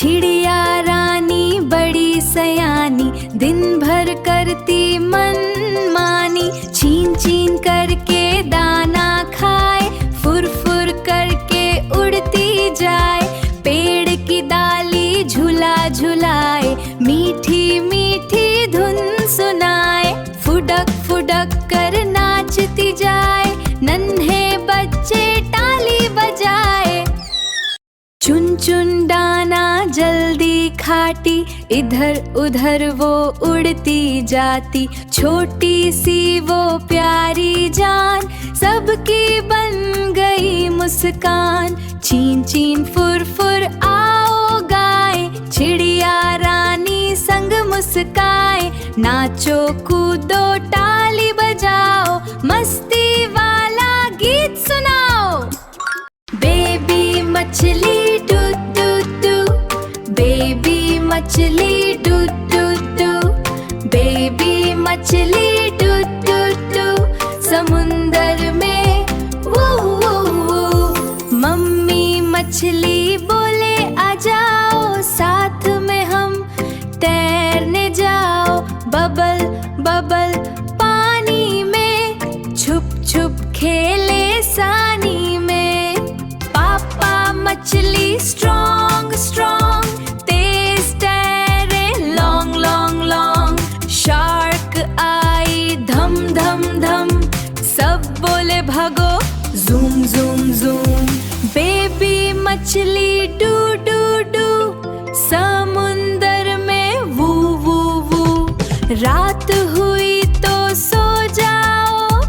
चिड़िया रानी बड़ी सयानी, दिन भर करती मनमानी। छीन छीन करके दाना खाए, फुर फुर करके उड़ती जाए। पेड़ की डाली झूला झुलाए, मीठी मीठी धुन सुनाए। फुडक फुडक कर नाचती जाए, नन्हे बच्चे ताली बजाए। चुन चुन दाना जल्दी खाती, इधर उधर वो उड़ती जाती। छोटी सी वो प्यारी जान, सबकी बन गई मुस्कान। छीन छीन फुर फुर आओ गाए, चिड़िया रानी संग मुस्काए। नाचो कूदो ताली बजाओ, मस्ती वाला गीत सुनाओ। बेबी मछली डू डू डू, बेबी मछली डू डू डू, बेबी मछली डू डू डू। समुंदर में वो मम्मी मछली बोले आ जाओ, साथ में हम तैरने जाओ। बबल बबल पानी में, छुप छुप खेले सानी में। पापा मछली स्ट्रॉन्ग स्ट्रॉन्ग, तेज तैरे लॉन्ग लॉन्ग लॉन्ग। शार्क आई धम धम धम, सब बोले भागो जूम जूम जूम। बेबी मछली डू डू डू, समुंदर में वू वू वू। रात हुई तो सो जाओ,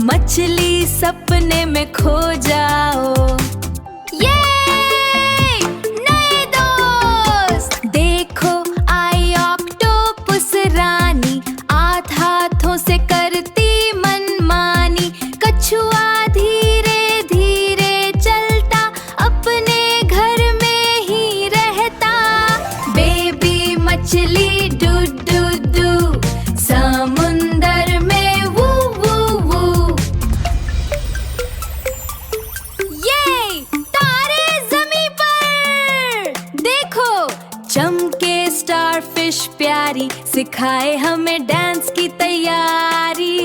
मछली सपने में खो जाओ। ये नए दोस्त देखो, आई ऑक्टोपस रानी, हाथों से करती मनमानी। कछुआ धीरे धीरे चलता, अपने घर में ही रहता। बेबी मछली डू डू डू, समुंदर में वू वू वू। ये तारे ज़मीं पर देखो, चमके स्टारफिश प्यारी, सिखाए हमें डांस की तैयारी।